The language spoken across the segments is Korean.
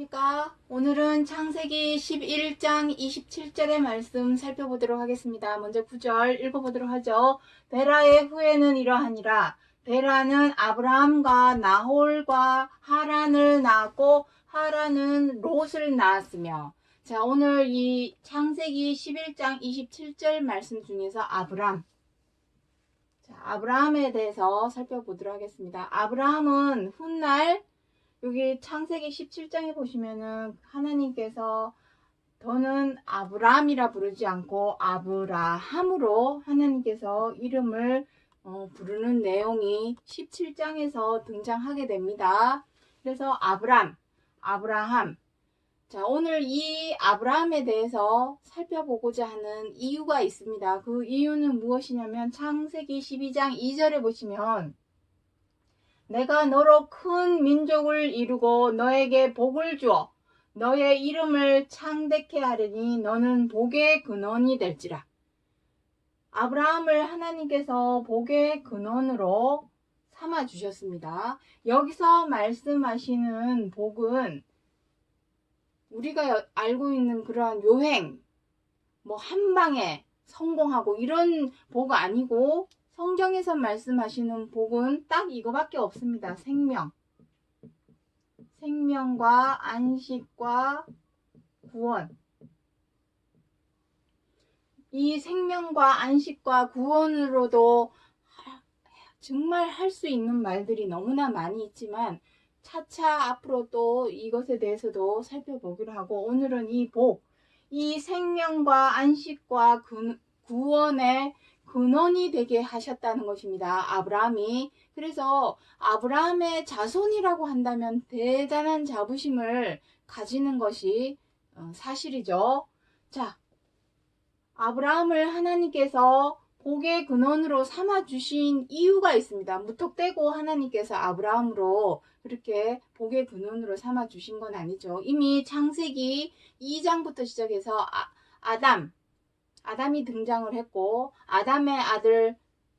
안녕하십니까? 오늘은 창세기 11장 27절의 말씀 살펴보도록 하겠습니다. 먼저 9절 읽어보도록 하죠. 베라의 후예는 이러하니라. 베라는 아브라함과 나홀과 하란을 낳았고 하란은 롯을 낳았으며. 자, 오늘 이 창세기 11장 27절 말씀 중에서 아브라함에 대해서 살펴보도록 하겠습니다. 아브라함은 훗날 여기 창세기 17장에 보시면은 하나님께서 더는 아브라함이라 부르지 않고 아브라함으로 하나님께서 이름을 부르는 내용이 17장에서 등장하게 됩니다. 그래서 아브라함. 자, 오늘 이 아브라함에 대해서 살펴보고자 하는 이유가 있습니다. 그 이유는 무엇이냐면 창세기 12장 2절에 보시면 내가 너로 큰 민족을 이루고 너에게 복을 주어 너의 이름을 창대케 하리니 너는 복의 근원이 될지라. 아브라함을 하나님께서 복의 근원으로 삼아 주셨습니다. 여기서 말씀하시는 복은 우리가 알고 있는 그러한 요행, 한방에 성공하고 이런 복 아니고 성경에서 말씀하시는 복은 딱 이거밖에 없습니다. 생명과 안식과 구원. 이 생명과 안식과 구원으로도 정말 할 수 있는 말들이 너무나 많이 있지만 차차 앞으로 또 이것에 대해서도 살펴보기로 하고 오늘은 이 복, 이 생명과 안식과 구원의 근원이 되게 하셨다는 것입니다. 아브라함이. 그래서 아브라함의 자손이라고 한다면 대단한 자부심을 가지는 것이 사실이죠. 자, 아브라함을 하나님께서 복의 근원으로 삼아주신 이유가 있습니다. 무턱대고 하나님께서 아브라함으로 그렇게 복의 근원으로 삼아주신 건 아니죠. 이미 창세기 2장부터 시작해서 아담이 등장을 했고 아담의 아들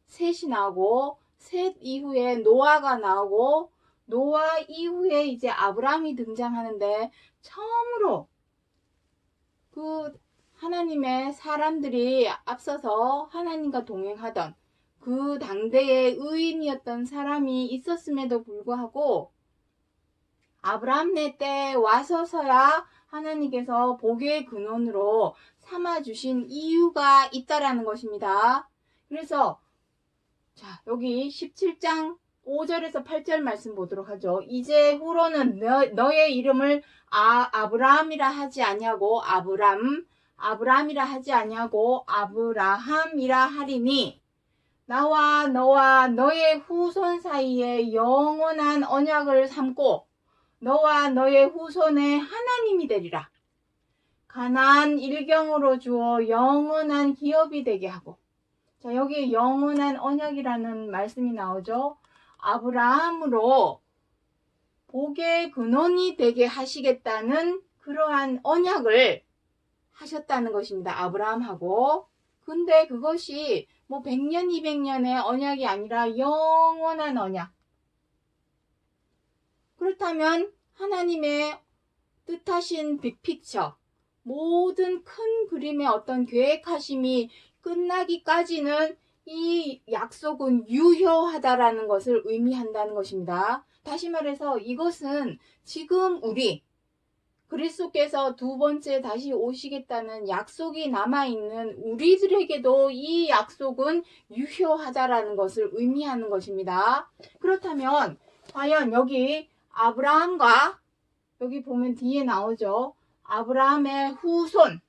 셋이 나오고 셋 이후에 노아가 나오고 노아 이후에 이제 아브라함이 등장하는데 처음으로 그 하나님의 사람들이 앞서서 하나님과 동행하던 그 당대의 의인이었던 사람이 있었음에도 불구하고 아브라함 때 와서서야 하나님께서 복의 근원으로 삼아주신 이유가 있다라는 것입니다. 그래서 자, 여기 17장 5절에서 8절 말씀 보도록 하죠. 이제 후로는 너의 이름을 아브라함이라 하지 아니하고 아브람이라 하지 아니하고 아브라함이라 하리니 나와 너와 너의 후손 사이에 영원한 언약을 삼고 너와 너의 후손의 하나님이 되리라. 가나안 일경으로 주어 영원한 기업이 되게 하고. 자, 여기 영원한 언약이라는 말씀이 나오죠. 아브라함으로 복의 근원이 되게 하시겠다는 그러한 언약을 하셨다는 것입니다. 아브라함하고. 근데 그것이 100년, 200년의 언약이 아니라 영원한 언약. 그렇다면 하나님의 뜻하신 빅픽처, 모든 큰 그림의 어떤 계획하심이 끝나기까지는 이 약속은 유효하다라는 것을 의미한다는 것입니다. 다시 말해서 이것은 지금 그리스도께서 두 번째 다시 오시겠다는 약속이 남아있는 우리들에게도 이 약속은 유효하다라는 것을 의미하는 것입니다. 그렇다면 과연 여기 아브라함과 여기 보면 뒤에 나오죠. 아브라함의 후손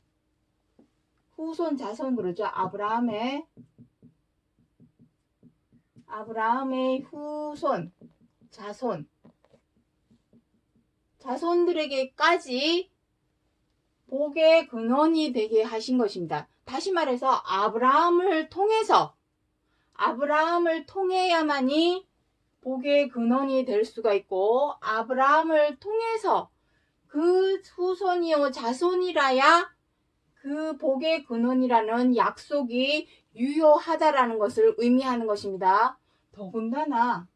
자손 그러죠. 아브라함의 후손 자손들에게까지 복의 근원이 되게 하신 것입니다. 다시 말해서 아브라함을 통해야만이 복의 근원이 될 수가 있고 아브라함을 통해서 그 후손이요 자손이라야 그 복의 근원이라는 약속이 유효하다라는 것을 의미하는 것입니다. 더군다나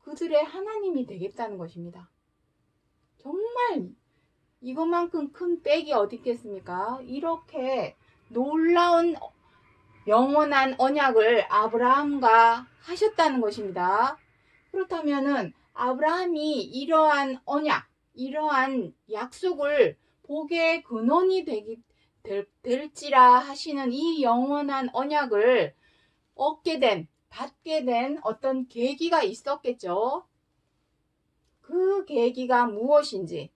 그들의 하나님이 되겠다는 것입니다. 이것만큼 큰 백이 어디 있겠습니까? 이렇게 놀라운 영원한 언약을 아브라함과 하셨다는 것입니다. 그렇다면은 아브라함이 이러한 언약, 이러한 약속을 복의 근원이 될지라 하시는 이 영원한 언약을 받게 된 어떤 계기가 있었겠죠. 그 계기가 무엇인지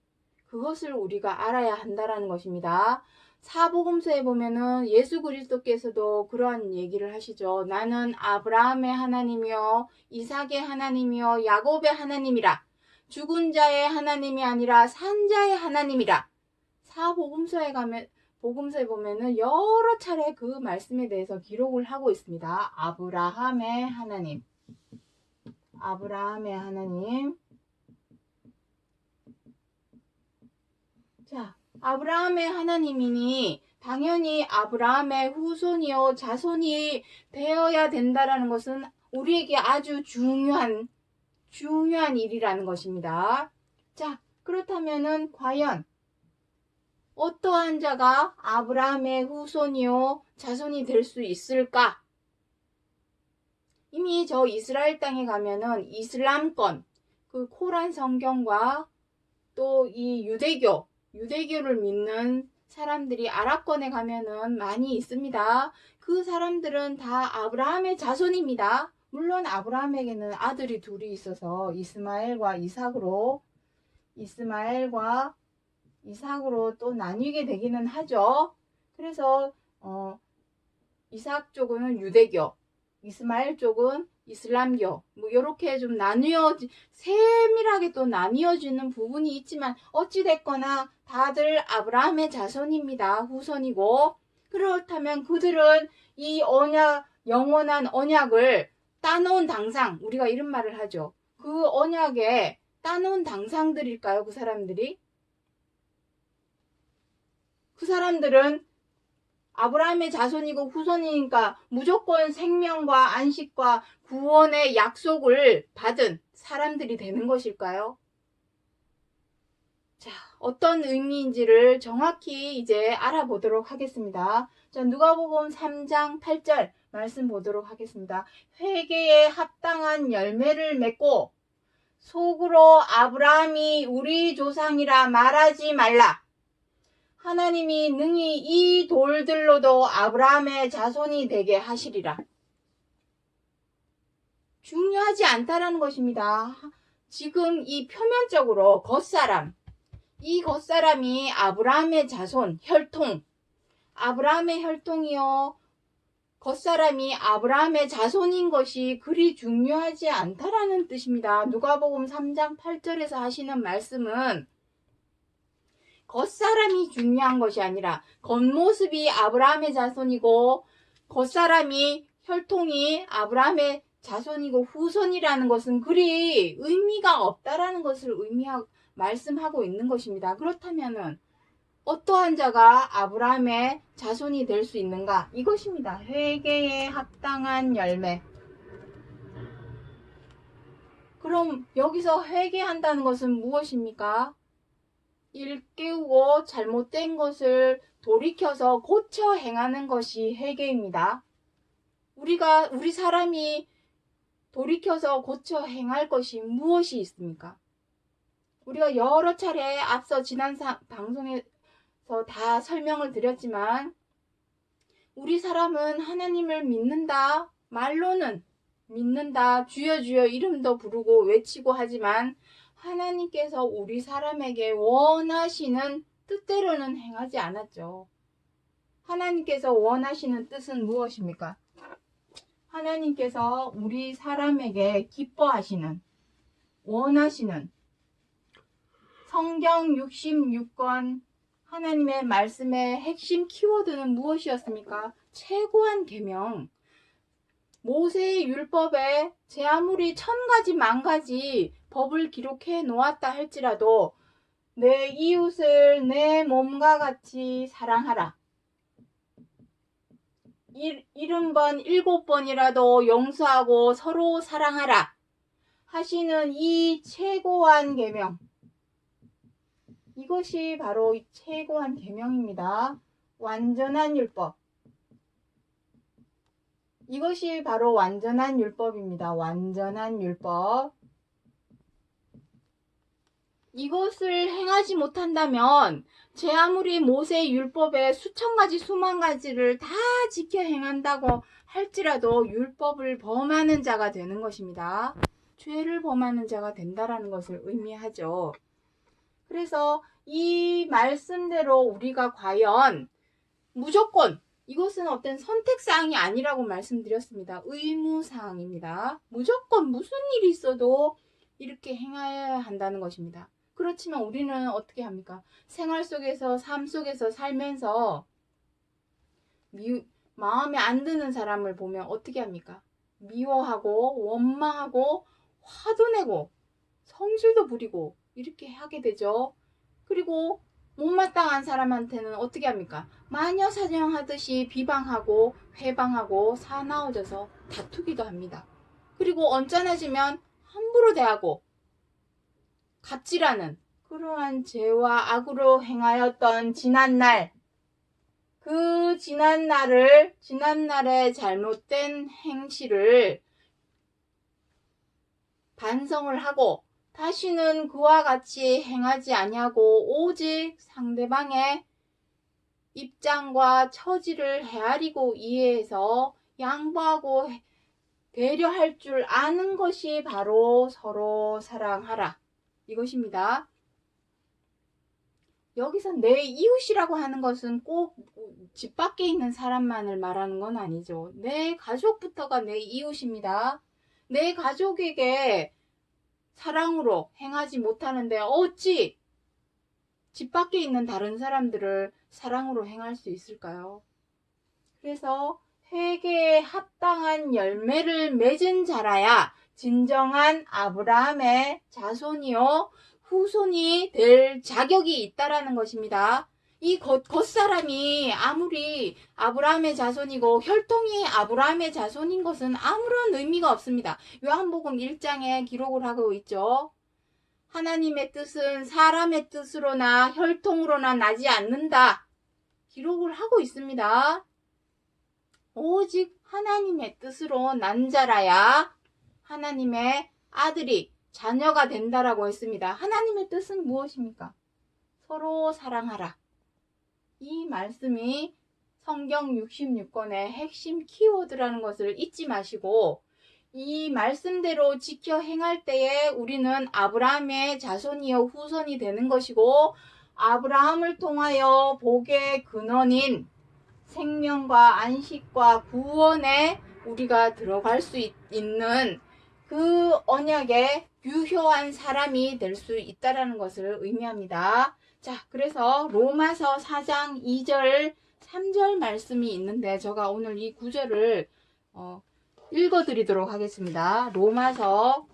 그것을 우리가 알아야 한다는 것입니다. 사복음서에 보면은 예수 그리스도께서도 그러한 얘기를 하시죠. 나는 아브라함의 하나님이요 이삭의 하나님이요 야곱의 하나님이라. 죽은 자의 하나님이 아니라 산 자의 하나님이라. 사복음서에 보면은 여러 차례 그 말씀에 대해서 기록을 하고 있습니다. 아브라함의 하나님. 아브라함의 하나님. 자, 아브라함의 하나님이니 당연히 아브라함의 후손이요 자손이 되어야 된다라는 것은 우리에게 아주 중요한 일이라는 것입니다. 자, 그렇다면은 과연 어떠한 자가 아브라함의 후손이요 자손이 될 수 있을까? 이미 저 이스라엘 땅에 가면은 이슬람권, 그 코란 성경과 또 이 유대교를 믿는 사람들이 아랍권에 가면은 많이 있습니다. 그 사람들은 다 아브라함의 자손입니다. 물론 아브라함에게는 아들이 둘이 있어서 이스마엘과 이삭으로 또 나뉘게 되기는 하죠. 그래서 이삭 쪽은 유대교, 이스마엘 쪽은 이슬람교, 뭐 이렇게 좀 세밀하게 또 나뉘어지는 부분이 있지만 어찌됐거나 다들 아브라함의 자손입니다. 후손이고. 그렇다면 그들은 이 영원한 언약을 따놓은 당상, 우리가 이런 말을 하죠. 그 언약에 따놓은 당상들일까요? 그 사람들은 아브라함의 자손이고 후손이니까 무조건 생명과 안식과 구원의 약속을 받은 사람들이 되는 것일까요? 자, 어떤 의미인지를 정확히 이제 알아보도록 하겠습니다. 자, 누가복음 3장 8절 말씀 보도록 하겠습니다. 회개에 합당한 열매를 맺고 속으로 아브라함이 우리 조상이라 말하지 말라. 하나님이 능히 이 돌들로도 아브라함의 자손이 되게 하시리라. 중요하지 않다라는 것입니다. 지금 이 표면적으로 이 겉사람이 아브라함의 자손, 아브라함의 혈통이요. 겉사람이 아브라함의 자손인 것이 그리 중요하지 않다라는 뜻입니다. 누가복음 3장 8절에서 하시는 말씀은 겉사람이 중요한 것이 아니라 겉모습이 아브라함의 자손이고 겉사람이 혈통이 아브라함의 자손이고 후손이라는 것은 그리 의미가 없다라는 것을 말씀하고 있는 것입니다. 그렇다면은 어떠한 자가 아브라함의 자손이 될 수 있는가? 이것입니다. 회개에 합당한 열매. 그럼 여기서 회개한다는 것은 무엇입니까? 일깨우고 잘못된 것을 돌이켜서 고쳐 행하는 것이 회개입니다. 우리 사람이 돌이켜서 고쳐 행할 것이 무엇이 있습니까? 우리가 여러 차례 앞서 지난 방송에서 다 설명을 드렸지만 우리 사람은 하나님을 믿는다. 말로는 믿는다. 주여 주여 이름도 부르고 외치고 하지만 하나님께서 우리 사람에게 원하시는 뜻대로는 행하지 않았죠. 하나님께서 원하시는 뜻은 무엇입니까? 하나님께서 우리 사람에게 기뻐하시는, 원하시는 성경 66권 하나님의 말씀의 핵심 키워드는 무엇이었습니까? 최고한 계명. 모세의 율법에 제 아무리 1000가지 만가지 법을 기록해 놓았다 할지라도 내 이웃을 내 몸과 같이 사랑하라. 70번 7번이라도 용서하고 서로 사랑하라 하시는 이 최고한 계명. 이것이 바로 최고한 계명입니다. 완전한 율법. 이것이 바로 완전한 율법입니다. 완전한 율법. 이것을 행하지 못한다면 제 아무리 모세 율법에 수천 가지 수만 가지를 다 지켜 행한다고 할지라도 율법을 범하는 자가 되는 것입니다. 죄를 범하는 자가 된다라는 것을 의미하죠. 그래서 이 말씀대로 우리가 과연 무조건 이것은 어떤 선택사항이 아니라고 말씀드렸습니다. 의무사항입니다. 무조건 무슨 일이 있어도 이렇게 행해야 한다는 것입니다. 그렇지만 우리는 어떻게 합니까? 생활 속에서 삶 속에서 살면서 마음에 안 드는 사람을 보면 어떻게 합니까? 미워하고 원망하고 화도 내고 성질도 부리고 이렇게 하게 되죠. 그리고 못마땅한 사람한테는 어떻게 합니까? 마녀사냥하듯이 비방하고 회방하고 사나워져서 다투기도 합니다. 그리고 언짢아지면 함부로 대하고 갑질하는 그러한 죄와 악으로 행하였던 지난날, 그 지난날의 잘못된 행실을 반성을 하고 다시는 그와 같이 행하지 아니하고 오직 상대방의 입장과 처지를 헤아리고 이해해서 양보하고 배려할 줄 아는 것이 바로 서로 사랑하라. 이것입니다. 여기서 내 이웃이라고 하는 것은 꼭 집 밖에 있는 사람만을 말하는 건 아니죠. 내 가족부터가 내 이웃입니다. 내 가족에게 사랑으로 행하지 못하는데 어찌 집 밖에 있는 다른 사람들을 사랑으로 행할 수 있을까요? 그래서 회개에 합당한 열매를 맺은 자라야 진정한 아브라함의 자손이요 후손이 될 자격이 있다라는 것입니다. 이 겉사람이 아무리 아브라함의 자손이고 혈통이 아브라함의 자손인 것은 아무런 의미가 없습니다. 요한복음 1장에 기록을 하고 있죠. 하나님의 뜻은 사람의 뜻으로나 혈통으로나 나지 않는다. 기록을 하고 있습니다. 오직 하나님의 뜻으로 난 자라야 하나님의 아들이 자녀가 된다라고 했습니다. 하나님의 뜻은 무엇입니까? 서로 사랑하라. 이 말씀이 성경 66권의 핵심 키워드라는 것을 잊지 마시고 이 말씀대로 지켜 행할 때에 우리는 아브라함의 자손이요 후손이 되는 것이고 아브라함을 통하여 복의 근원인 생명과 안식과 구원에 우리가 들어갈 수 있는 그 언약의 유효한 사람이 될 수 있다는 것을 의미합니다. 자, 그래서 로마서 4장 2절 3절 말씀이 있는데 제가 오늘 이 구절을 읽어드리도록 하겠습니다. 로마서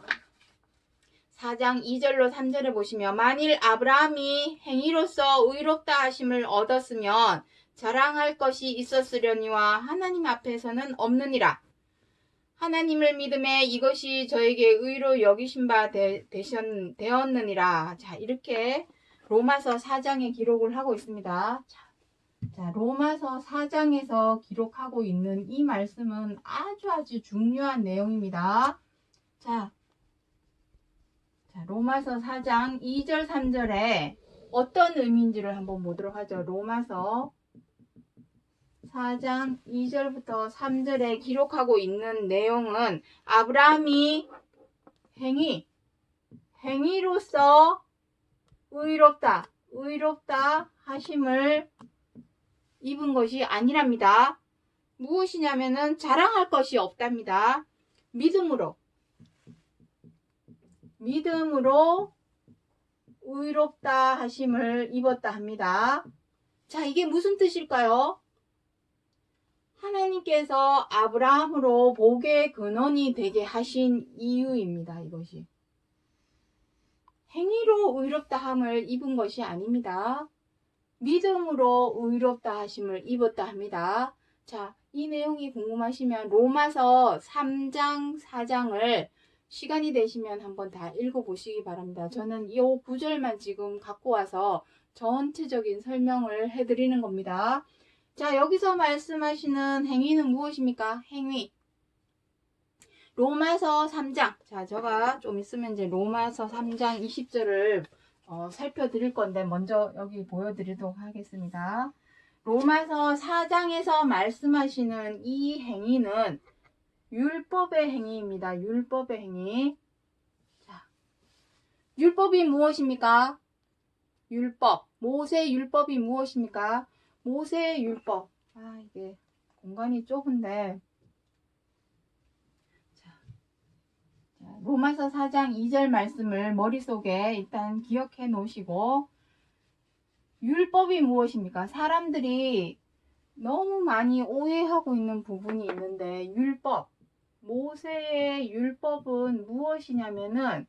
4장 2절로 3절을 보시면 만일 아브라함이 행위로서 의롭다 하심을 얻었으면 자랑할 것이 있었으려니와 하나님 앞에서는 없느니라. 하나님을 믿음에 이것이 저에게 의로 여기신 바 되었느니라. 자, 이렇게 로마서 4장에 기록을 하고 있습니다. 자, 로마서 4장에서 기록하고 있는 이 말씀은 아주 중요한 내용입니다. 자, 로마서 4장 2절 3절에 어떤 의미인지를 한번 보도록 하죠. 로마서 4장 2절부터 3절에 기록하고 있는 내용은 아브라함이 행위로서 의롭다 하심을 입은 것이 아니랍니다. 무엇이냐면은 자랑할 것이 없답니다. 믿음으로 의롭다 하심을 입었다 합니다. 자, 이게 무슨 뜻일까요? 하나님께서 아브라함으로 복의 근원이 되게 하신 이유입니다. 이것이 행위로 의롭다 함을 입은 것이 아닙니다. 믿음으로 의롭다 하심을 입었다 합니다. 자, 이 내용이 궁금하시면 로마서 3장 4장을 시간이 되시면 한번 다 읽어보시기 바랍니다. 저는 이 구절만 지금 갖고 와서 전체적인 설명을 해드리는 겁니다. 자, 여기서 말씀하시는 행위는 무엇입니까? 행위. 로마서 3장. 자, 제가 좀 있으면 이제 로마서 3장 20절을 살펴드릴 건데 먼저 여기 보여드리도록 하겠습니다. 로마서 4장에서 말씀하시는 이 행위는 율법의 행위입니다. 율법의 행위. 자, 율법이 무엇입니까? 율법. 모세 율법이 무엇입니까? 모세 율법. 아, 이게 공간이 좁은데. 자, 로마서 4장 2절 말씀을 머릿속에 일단 기억해 놓으시고, 율법이 무엇입니까? 사람들이 너무 많이 오해하고 있는 부분이 있는데, 율법. 모세의 율법은 무엇이냐면은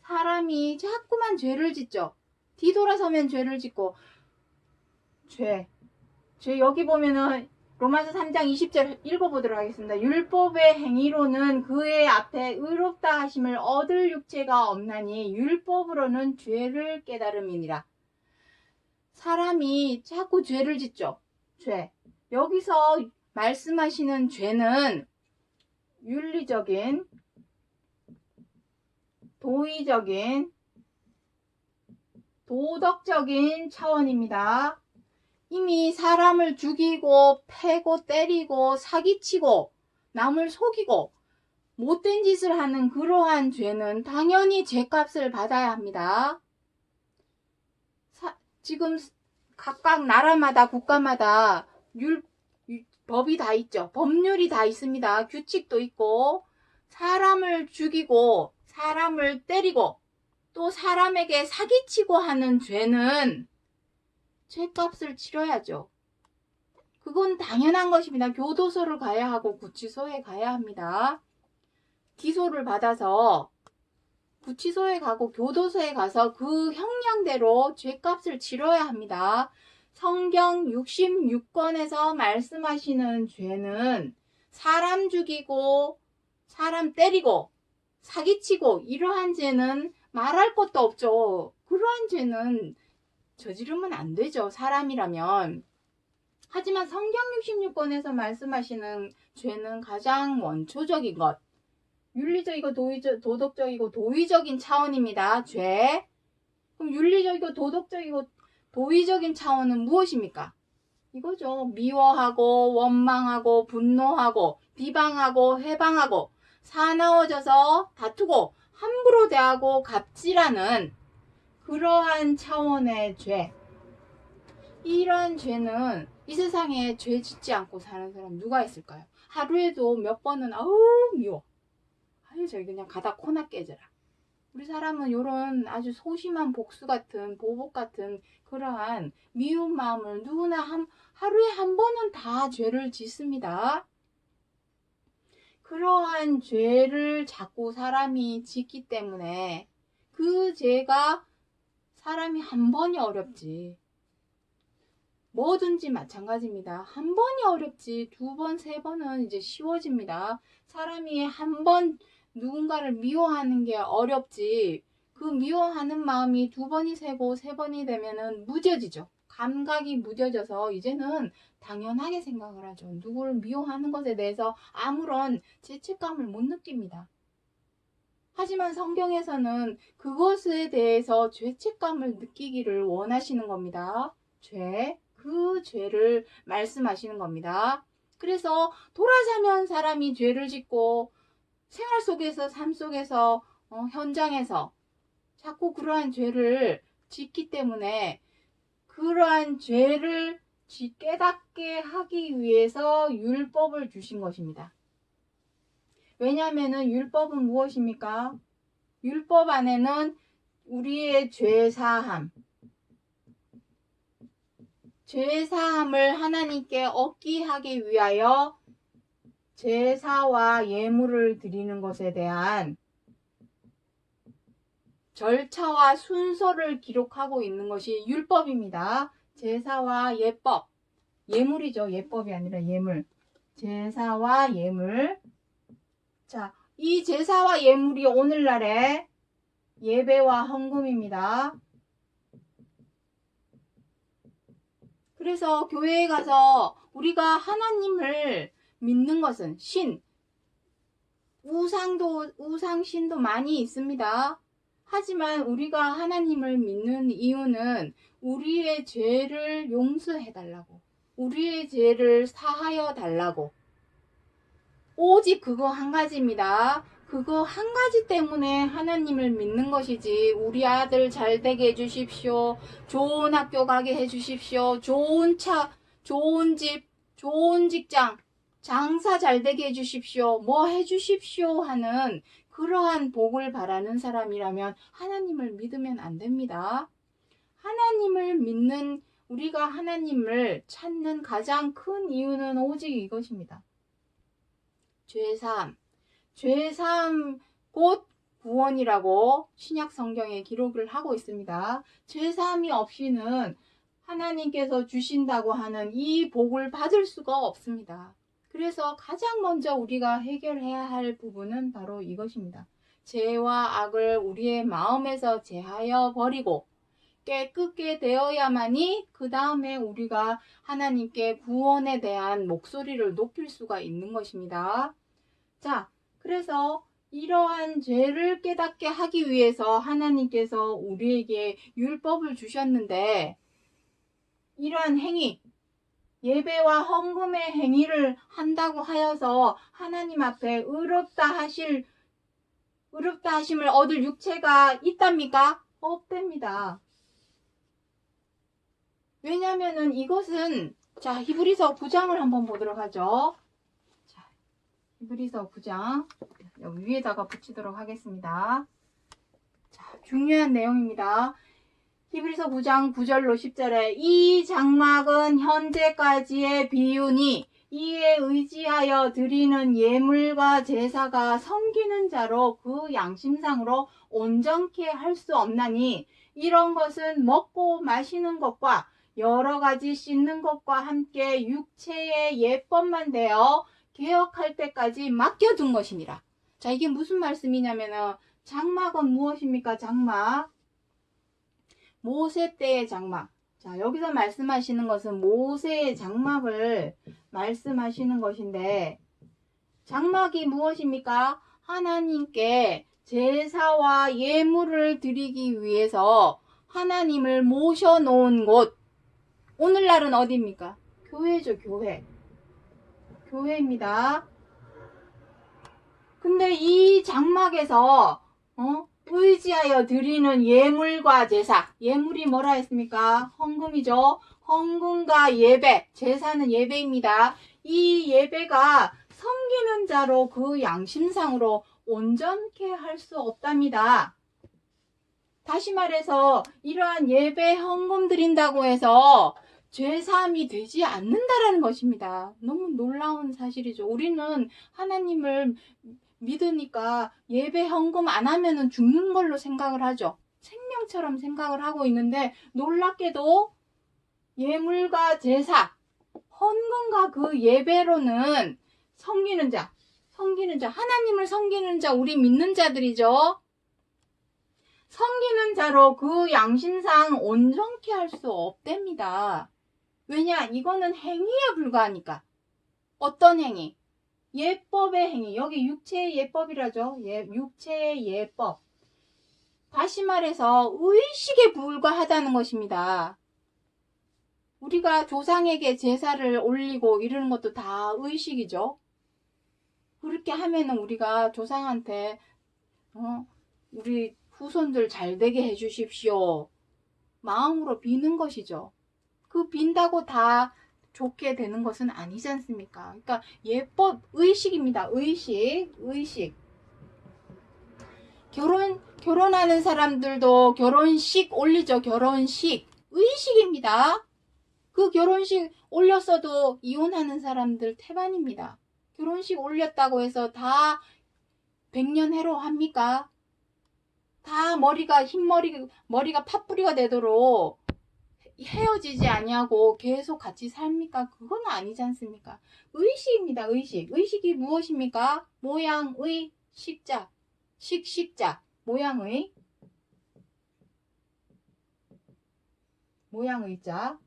사람이 자꾸만 죄를 짓죠. 뒤돌아서면 죄를 짓고 죄 여기 보면은 로마서 3장 20절 읽어보도록 하겠습니다. 율법의 행위로는 그의 앞에 의롭다 하심을 얻을 육체가 없나니 율법으로는 죄를 깨달음이니라. 사람이 자꾸 죄를 짓죠. 죄. 여기서 말씀하시는 죄는 윤리적인, 도의적인, 도덕적인 차원입니다. 이미 사람을 죽이고 패고 때리고 사기치고 남을 속이고 못된 짓을 하는 그러한 죄는 당연히 죄값을 받아야 합니다. 지금 각각 나라마다 국가마다 법이 다 있죠. 법률이 다 있습니다. 규칙도 있고 사람을 죽이고 사람을 때리고 또 사람에게 사기치고 하는 죄는 죄값을 치러야죠. 그건 당연한 것입니다. 교도소를 가야 하고 구치소에 가야 합니다. 기소를 받아서 구치소에 가고 교도소에 가서 그 형량대로 죄값을 치러야 합니다. 성경 66권에서 말씀하시는 죄는 사람 죽이고 사람 때리고 사기치고 이러한 죄는 말할 것도 없죠. 그러한 죄는 저지르면 안 되죠. 사람이라면. 하지만 성경 66권에서 말씀하시는 죄는 가장 원초적인 것. 윤리적이고 도덕적이고 도의적인 차원입니다. 죄. 그럼 윤리적이고 도덕적이고 도의적인 차원은 무엇입니까? 이거죠. 미워하고 원망하고 분노하고 비방하고 해방하고 사나워져서 다투고 함부로 대하고 갑질하는 그러한 차원의 죄. 이런 죄는 이 세상에 죄 짓지 않고 사는 사람 누가 있을까요? 하루에도 몇 번은 아우 미워. 아유 저기 그냥 가다 코나 깨져라. 우리 사람은 이런 아주 소심한 복수 같은 보복 같은 그러한 미운 마음을 누구나 하루에 한 번은 다 죄를 짓습니다. 그러한 죄를 자꾸 사람이 짓기 때문에 그 죄가 사람이 한 번이 어렵지. 뭐든지 마찬가지입니다. 한 번이 어렵지 두 번, 세 번은 이제 쉬워집니다. 사람이 한 번 누군가를 미워하는 게 어렵지 그 미워하는 마음이 두 번이 세고 세 번이 되면은 무뎌지죠. 감각이 무뎌져서 이제는 당연하게 생각을 하죠. 누구를 미워하는 것에 대해서 아무런 죄책감을 못 느낍니다. 하지만 성경에서는 그것에 대해서 죄책감을 느끼기를 원하시는 겁니다. 죄, 그 죄를 말씀하시는 겁니다. 그래서 돌아서면 사람이 죄를 짓고 생활 속에서 삶 속에서 현장에서 자꾸 그러한 죄를 짓기 때문에 그러한 죄를 깨닫게 하기 위해서 율법을 주신 것입니다. 왜냐하면 율법은 무엇입니까? 율법 안에는 우리의 죄사함, 죄사함을 하나님께 얻게 하기 위하여 제사와 예물을 드리는 것에 대한 절차와 순서를 기록하고 있는 것이 율법입니다. 제사와 예법, 예물이죠. 예법이 아니라 예물. 제사와 예물. 자, 이 제사와 예물이 오늘날의 예배와 헌금입니다. 그래서 교회에 가서 우리가 하나님을 믿는 것은 우상신도 많이 있습니다. 하지만 우리가 하나님을 믿는 이유는 우리의 죄를 용서해 달라고, 우리의 죄를 사하여 달라고, 오직 그거 한 가지입니다. 그거 한 가지 때문에 하나님을 믿는 것이지, 우리 아들 잘 되게 해주십시오, 좋은 학교 가게 해주십시오, 좋은 차, 좋은 집, 좋은 직장, 장사 잘 되게 해주십시오, 뭐 해주십시오 하는 그러한 복을 바라는 사람이라면 하나님을 믿으면 안 됩니다. 하나님을 믿는, 우리가 하나님을 찾는 가장 큰 이유는 오직 이것입니다. 죄사함 곧 구원이라고 신약 성경에 기록을 하고 있습니다. 죄사함이 없이는 하나님께서 주신다고 하는 이 복을 받을 수가 없습니다. 그래서 가장 먼저 우리가 해결해야 할 부분은 바로 이것입니다. 죄와 악을 우리의 마음에서 제하여 버리고 깨끗게 되어야만이 그 다음에 우리가 하나님께 구원에 대한 목소리를 높일 수가 있는 것입니다. 자, 그래서 이러한 죄를 깨닫게 하기 위해서 하나님께서 우리에게 율법을 주셨는데, 이러한 행위, 예배와 헌금의 행위를 한다고 하여서 하나님 앞에 의롭다 하심을 얻을 육체가 있답니까? 없답니다. 왜냐하면은 이것은, 자, 히브리서 9장을 한번 보도록 하죠. 자, 히브리서 9장 여기 위에다가 붙이도록 하겠습니다. 자, 중요한 내용입니다. 히브리서 9장 9절로 10절에 이 장막은 현재까지의 비유니 이에 의지하여 드리는 예물과 제사가 섬기는 자로 그 양심상으로 온전케 할 수 없나니 이런 것은 먹고 마시는 것과 여러 가지 씻는 것과 함께 육체의 예법만 되어 개혁할 때까지 맡겨둔 것이니라. 자, 이게 무슨 말씀이냐면은 장막은 무엇입니까? 장막. 모세 때의 장막. 자, 여기서 말씀하시는 것은 모세의 장막을 말씀하시는 것인데, 장막이 무엇입니까? 하나님께 제사와 예물을 드리기 위해서 하나님을 모셔놓은 곳. 오늘날은 어디입니까? 교회죠, 교회. 교회입니다. 근데 이 장막에서 의지하여 드리는 예물과 제사. 예물이 뭐라 했습니까? 헌금이죠. 헌금과 예배. 제사는 예배입니다. 이 예배가 섬기는 자로 그 양심상으로 온전케 할 수 없답니다. 다시 말해서 이러한 예배 헌금 드린다고 해서 죄사함이 되지 않는다라는 것입니다. 너무 놀라운 사실이죠. 우리는 하나님을 믿으니까 예배 헌금 안 하면은 죽는 걸로 생각을 하죠. 생명처럼 생각을 하고 있는데, 놀랍게도 예물과 제사, 헌금과 그 예배로는 섬기는 자, 하나님을 섬기는 자, 우리 믿는 자들이죠. 섬기는 자로 그 양심상 온전케 할 수 없답니다. 왜냐? 이거는 행위에 불과하니까. 어떤 행위? 예법의 행위. 여기 육체의 예법이라죠. 육체의 예법. 다시 말해서 의식에 불과하다는 것입니다. 우리가 조상에게 제사를 올리고 이러는 것도 다 의식이죠. 그렇게 하면은 우리가 조상한테 우리 후손들 잘 되게 해주십시오. 마음으로 비는 것이죠. 그 빈다고 다 좋게 되는 것은 아니지 않습니까? 그러니까 예법, 의식입니다. 의식. 결혼하는 사람들도 결혼식 올리죠. 결혼식. 의식입니다. 그 결혼식 올렸어도 이혼하는 사람들 태반입니다. 결혼식 올렸다고 해서 다 100년 해로 합니까? 다 머리가 팥뿌리가 되도록 헤어지지 아니하고 계속 같이 삽니까? 그건 아니지 않습니까? 의식입니다. 의식이 무엇입니까? 모양, 식자, 식자 모양의 자.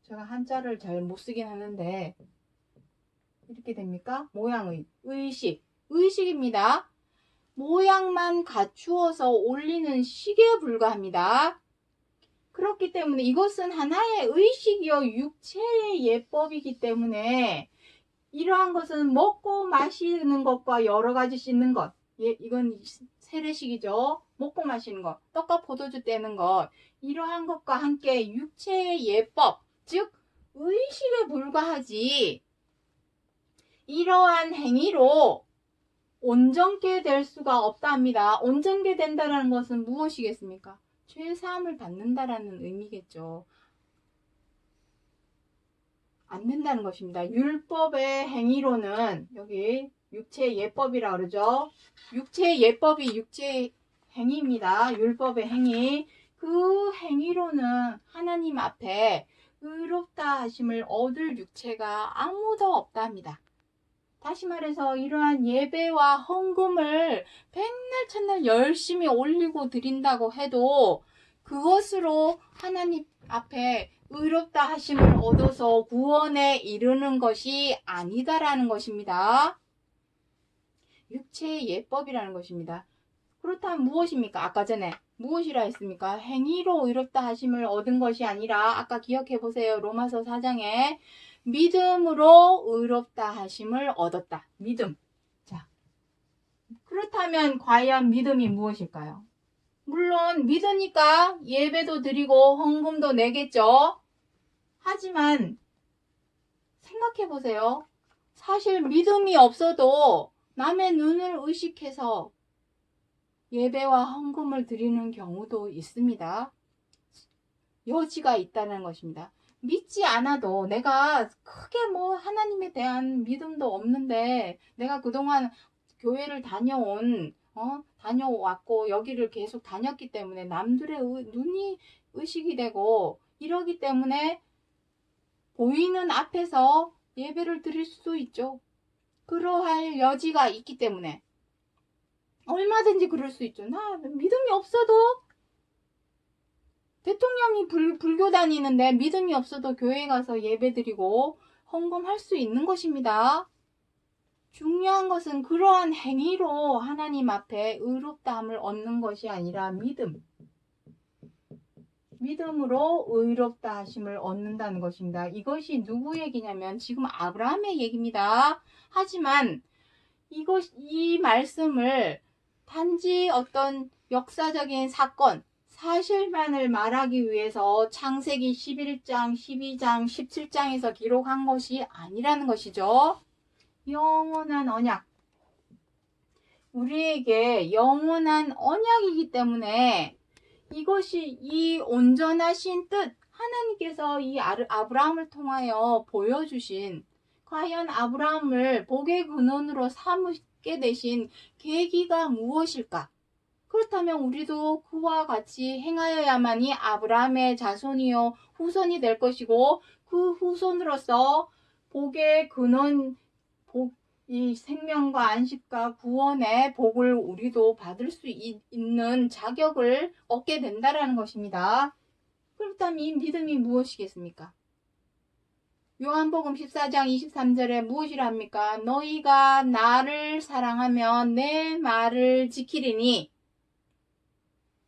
제가 한자를 잘 못 쓰긴 하는데 이렇게 됩니까? 모양의 의식입니다. 모양만 갖추어서 올리는 식에 불과합니다. 그렇기 때문에 이것은 하나의 의식이요 육체의 예법이기 때문에 이러한 것은 먹고 마시는 것과 여러 가지 씻는 것, 이건 세례식이죠. 먹고 마시는 것, 떡과 포도주 떼는 것, 이러한 것과 함께 육체의 예법, 즉 의식에 불과하지 이러한 행위로 온전케 될 수가 없다 합니다. 온전케 된다는 것은 무엇이겠습니까? 죄사함을 받는다라는 의미겠죠. 안 된다는 것입니다. 율법의 행위로는 여기 육체 예법이라 그러죠. 육체 예법이 육체 행위입니다. 율법의 행위. 그 행위로는 하나님 앞에 의롭다 하심을 얻을 육체가 아무도 없다 합니다. 다시 말해서 이러한 예배와 헌금을 백날 첫날 열심히 올리고 드린다고 해도 그것으로 하나님 앞에 의롭다 하심을 얻어서 구원에 이르는 것이 아니다라는 것입니다. 육체의 예법이라는 것입니다. 그렇다면 무엇입니까? 아까 전에 무엇이라 했습니까? 행위로 의롭다 하심을 얻은 것이 아니라 아까 기억해 보세요. 로마서 4장에 믿음으로 의롭다 하심을 얻었다. 믿음. 자, 그렇다면 과연 믿음이 무엇일까요? 물론 믿으니까 예배도 드리고 헌금도 내겠죠. 하지만 생각해 보세요. 사실 믿음이 없어도 남의 눈을 의식해서 예배와 헌금을 드리는 경우도 있습니다. 여지가 있다는 것입니다. 믿지 않아도 내가 크게 뭐 하나님에 대한 믿음도 없는데 내가 그동안 교회를 다녀왔고 여기를 계속 다녔기 때문에 남들의 눈이 의식이 되고 이러기 때문에 보이는 앞에서 예배를 드릴 수도 있죠. 그러할 여지가 있기 때문에 얼마든지 그럴 수 있죠. 나 믿음이 없어도 대통령이 불교 다니는데 믿음이 없어도 교회 가서 예배 드리고 헌금할 수 있는 것입니다. 중요한 것은 그러한 행위로 하나님 앞에 의롭다함을 얻는 것이 아니라 믿음으로 의롭다 하심을 얻는다는 것입니다. 이것이 누구 얘기냐면 지금 아브라함의 얘기입니다. 하지만 이 말씀을 단지 어떤 역사적인 사실만을 말하기 위해서 창세기 11장, 12장, 17장에서 기록한 것이 아니라는 것이죠. 영원한 언약. 우리에게 영원한 언약이기 때문에 이것이 이 온전하신 뜻, 하나님께서 이 아브라함을 통하여 보여주신 과연 아브라함을 복의 근원으로 삼게 되신 계기가 무엇일까? 그렇다면 우리도 그와 같이 행하여야만이 아브라함의 자손이요 후손이 될 것이고 그 후손으로서 복의 근원, 이 생명과 안식과 구원의 복을 우리도 받을 수 있는 자격을 얻게 된다라는 것입니다. 그렇다면 이 믿음이 무엇이겠습니까? 요한복음 14장 23절에 무엇이라 합니까? 너희가 나를 사랑하면 내 말을 지키리니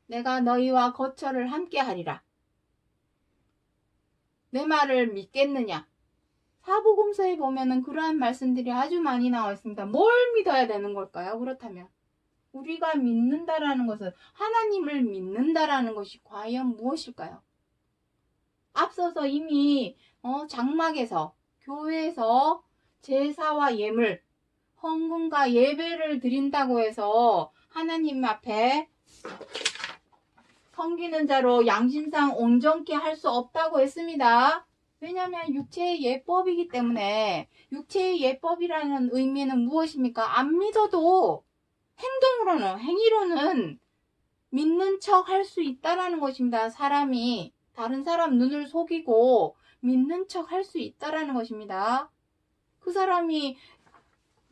내가 너희와 거처를 함께 하리라. 내 말을 믿겠느냐? 사복음서에 보면은 그러한 말씀들이 아주 많이 나와 있습니다. 뭘 믿어야 되는 걸까요? 그렇다면 우리가 믿는다라는 것은 하나님을 믿는다라는 것이 과연 무엇일까요? 앞서서 이미 장막에서 교회에서 제사와 예물, 헌금과 예배를 드린다고 해서 하나님 앞에 섬기는 자로 양심상 온전케 할 수 없다고 했습니다. 왜냐하면 육체의 예법이기 때문에 육체의 예법이라는 의미는 무엇입니까? 안 믿어도 행위로는 믿는 척 할 수 있다라는 것입니다. 사람이 다른 사람 눈을 속이고 믿는 척 할 수 있다라는 것입니다. 그 사람이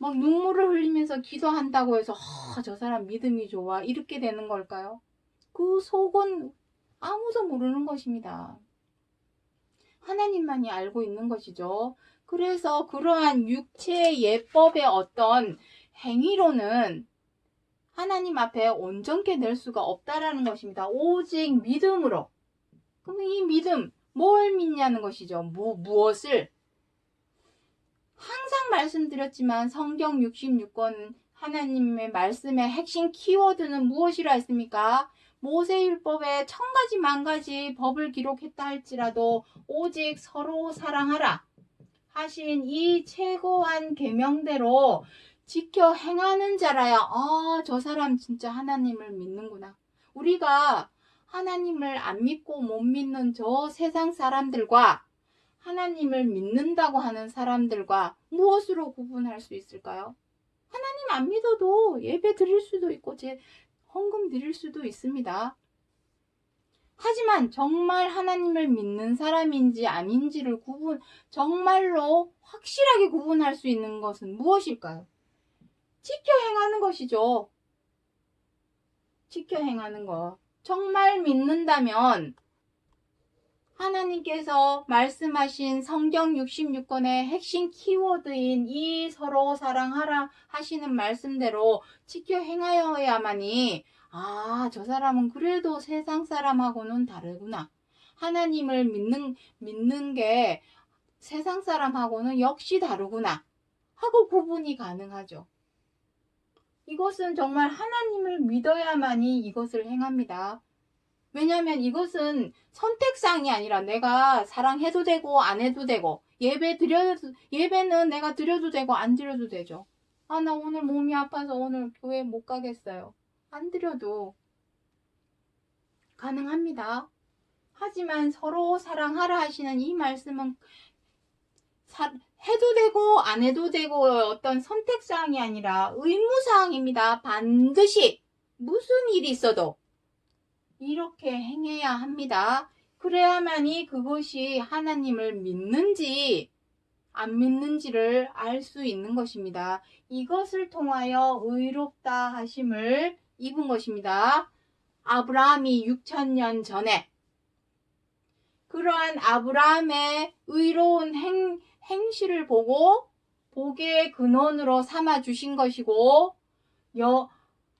막 눈물을 흘리면서 기도한다고 해서 저 사람 믿음이 좋아 이렇게 되는 걸까요? 그 속은 아무도 모르는 것입니다. 하나님만이 알고 있는 것이죠. 그래서 그러한 육체의 예법의 어떤 행위로는 하나님 앞에 온전케 될 수가 없다라는 것입니다. 오직 믿음으로. 그럼 이 믿음, 뭘 믿냐는 것이죠. 무엇을? 항상 말씀드렸지만 성경 66권 하나님의 말씀의 핵심 키워드는 무엇이라 했습니까? 모세율법에 1000가지 만가지 법을 기록했다 할지라도 오직 서로 사랑하라 하신 이 최고한 계명대로 지켜 행하는 자라야 저 사람 진짜 하나님을 믿는구나. 우리가 하나님을 안 믿고 못 믿는 저 세상 사람들과 하나님을 믿는다고 하는 사람들과 무엇으로 구분할 수 있을까요? 하나님 안 믿어도 예배 드릴 수도 있고 헌금 드릴 수도 있습니다. 하지만 정말 하나님을 믿는 사람인지 아닌지를 정말로 확실하게 구분할 수 있는 것은 무엇일까요? 지켜 행하는 것이죠. 지켜 행하는 것. 정말 믿는다면 하나님께서 말씀하신 성경 66권의 핵심 키워드인 이 서로 사랑하라 하시는 말씀대로 지켜 행하여야만이 저 사람은 그래도 세상 사람하고는 다르구나. 하나님을 믿는 게 세상 사람하고는 역시 다르구나. 하고 구분이 가능하죠. 이것은 정말 하나님을 믿어야만이 이것을 행합니다. 왜냐하면 이것은 선택상이 아니라 내가 사랑해도 되고 안 해도 되고 예배는 내가 드려도 되고 안 드려도 되죠. 나 오늘 몸이 아파서 오늘 교회 못 가겠어요. 안 드려도 가능합니다. 하지만 서로 사랑하라 하시는 이 말씀은 해도 되고 안 해도 되고 어떤 선택사항이 아니라 의무사항입니다. 반드시 무슨 일이 있어도 이렇게 행해야 합니다. 그래야만이 그것이 하나님을 믿는지 안 믿는지를 알 수 있는 것입니다. 이것을 통하여 의롭다 하심을 입은 것입니다. 아브라함이 6000년 전에 그러한 아브라함의 의로운 행실을 보고 복의 근원으로 삼아 주신 것이고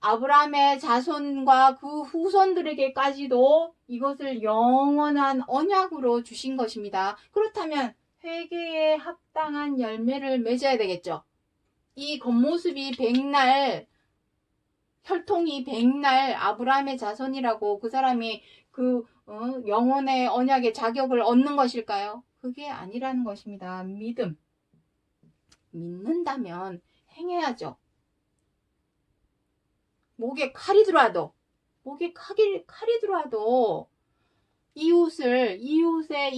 아브라함의 자손과 그 후손들에게까지도 이것을 영원한 언약으로 주신 것입니다. 그렇다면 회개에 합당한 열매를 맺어야 되겠죠. 이 겉모습이 백날 혈통이 백날 아브라함의 자손이라고 그 사람이 그 영혼의 언약의 자격을 얻는 것일까요? 그게 아니라는 것입니다. 믿는다면 행해야죠. 목에 칼이 들어와도 이웃의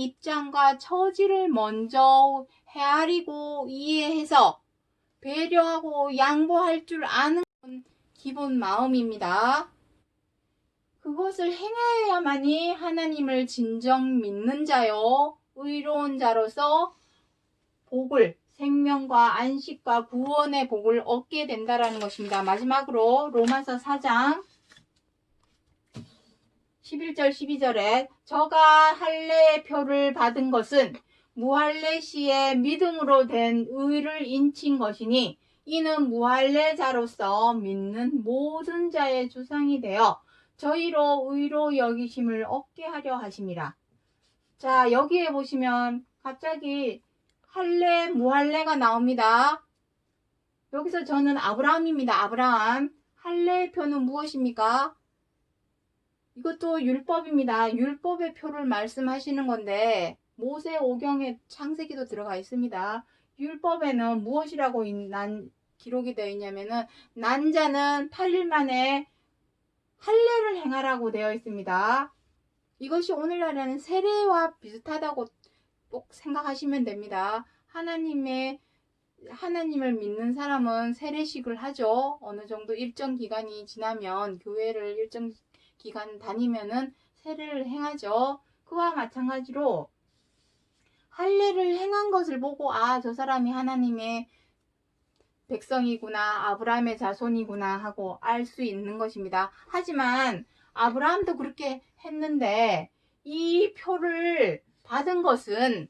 입장과 처지를 먼저 헤아리고 이해해서 배려하고 양보할 줄 아는 건 기본 마음입니다. 그것을 행해야만이 하나님을 진정 믿는 자요 의로운 자로서 복을 생명과 안식과 구원의 복을 얻게 된다라는 것입니다. 마지막으로 로마서 4장 11절 12절에 저가 할례의 표를 받은 것은 무할례 시에 믿음으로 된 의를 인친 것이니 이는 무할례자로서 믿는 모든 자의 주상이 되어 저희로 의로 여기심을 얻게 하려 하심이라. 자, 여기에 보시면 갑자기 할례, 무할례가 나옵니다. 여기서 저는 아브라함입니다. 아브라함. 할례의 표는 무엇입니까? 이것도 율법입니다. 율법의 표를 말씀하시는 건데 모세오경에 창세기도 들어가 있습니다. 율법에는 무엇이라고 기록이 되어 있냐면은 난 자는 8일 만에 할례를 행하라고 되어 있습니다. 이것이 오늘날에는 세례와 비슷하다고 꼭 생각하시면 됩니다. 하나님을 믿는 사람은 세례식을 하죠. 어느 정도 일정 기간이 지나면 교회를 일정 기간 다니면은 세례를 행하죠. 그와 마찬가지로 할례를 행한 것을 보고 저 사람이 하나님의 백성이구나, 아브라함의 자손이구나 하고 알 수 있는 것입니다. 하지만 아브라함도 그렇게 했는데 이 표를 받은 것은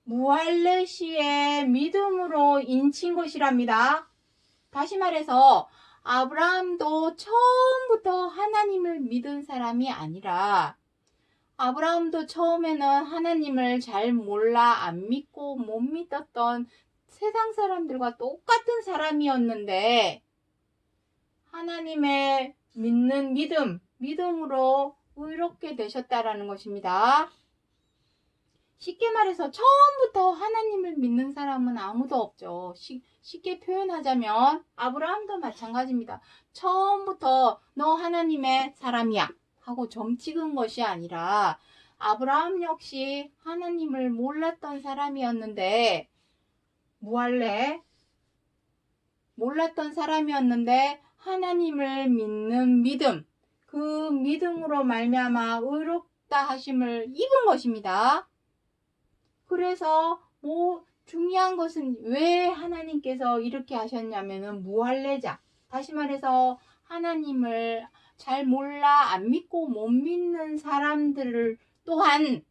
무할레시의 믿음으로 인친 것이랍니다. 다시 말해서 아브라함도 처음부터 하나님을 믿은 사람이 아니라, 아브라함도 처음에는 하나님을 잘 몰라 안 믿고 못 믿었던 세상 사람들과 똑같은 사람이었는데, 하나님의 믿는 믿음으로 의롭게 되셨다라는 것입니다. 쉽게 말해서 처음부터 하나님을 믿는 사람은 아무도 없죠. 쉽게 표현하자면 아브라함도 마찬가지입니다. 처음부터 너 하나님의 사람이야 하고 점 찍은 것이 아니라, 아브라함 역시 하나님을 몰랐던 사람이었는데, 몰랐던 사람이었는데 하나님을 믿는 믿음, 그 믿음으로 말미암아 의롭다 하심을 입은 것입니다. 그래서 중요한 것은 왜 하나님께서 이렇게 하셨냐면은 무할례자, 다시 말해서 하나님을 잘 몰라 안 믿고 못 믿는 사람들을 또한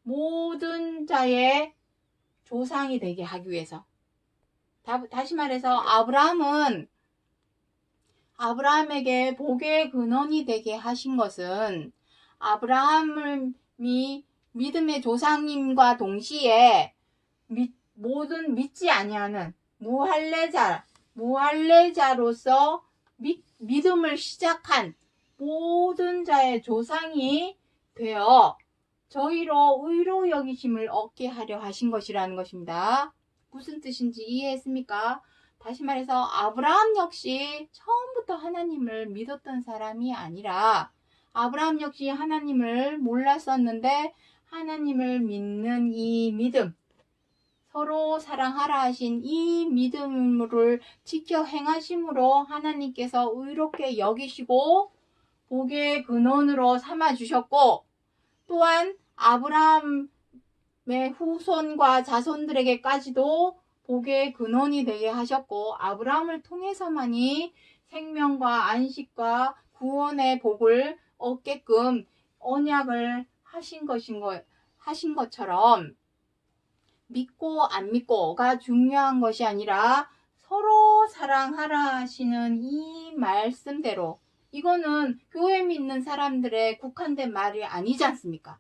모든 자의 조상이 되게 하기 위해서, 다시 말해서 아브라함에게 복의 근원이 되게 하신 것은, 아브라함이 믿음의 조상님과 동시에 모든 믿지 아니하는 무할례자로서 믿음을 시작한 모든 자의 조상이 되어 저희로 의로 여기심을 얻게 하려 하신 것이라는 것입니다. 무슨 뜻인지 이해했습니까? 다시 말해서 아브라함 역시 처음부터 하나님을 믿었던 사람이 아니라, 아브라함 역시 하나님을 몰랐었는데 하나님을 믿는 이 믿음, 서로 사랑하라 하신 이 믿음을 지켜 행하심으로 하나님께서 의롭게 여기시고 복의 근원으로 삼아주셨고, 또한 아브라함의 후손과 자손들에게까지도 복의 근원이 되게 하셨고, 아브라함을 통해서만이 생명과 안식과 구원의 복을 얻게끔 언약을 하신 것처럼, 믿고 안 믿고가 중요한 것이 아니라 서로 사랑하라 하시는 이 말씀대로, 이거는 교회 믿는 사람들의 국한된 말이 아니지 않습니까?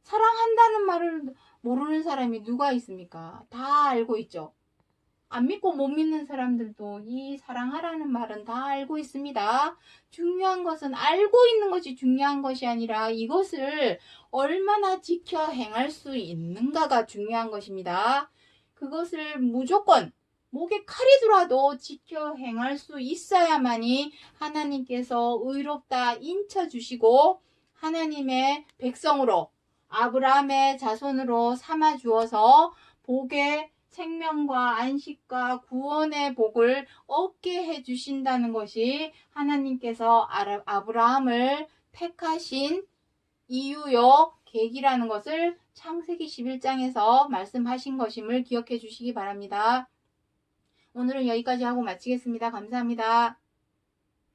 사랑한다는 말을 모르는 사람이 누가 있습니까? 다 알고 있죠. 안 믿고 못 믿는 사람들도 이 사랑하라는 말은 다 알고 있습니다. 중요한 것은 알고 있는 것이 중요한 것이 아니라 이것을 얼마나 지켜 행할 수 있는가가 중요한 것입니다. 그것을 무조건 목에 칼이 들어도 지켜 행할 수 있어야만이 하나님께서 의롭다 인쳐주시고 하나님의 백성으로, 아브라함의 자손으로 삼아 주어서 복의 생명과 안식과 구원의 복을 얻게 해주신다는 것이 하나님께서 아브라함을 택하신 이유요 계기라는 것을 창세기 11장에서 말씀하신 것임을 기억해 주시기 바랍니다. 오늘은 여기까지 하고 마치겠습니다. 감사합니다.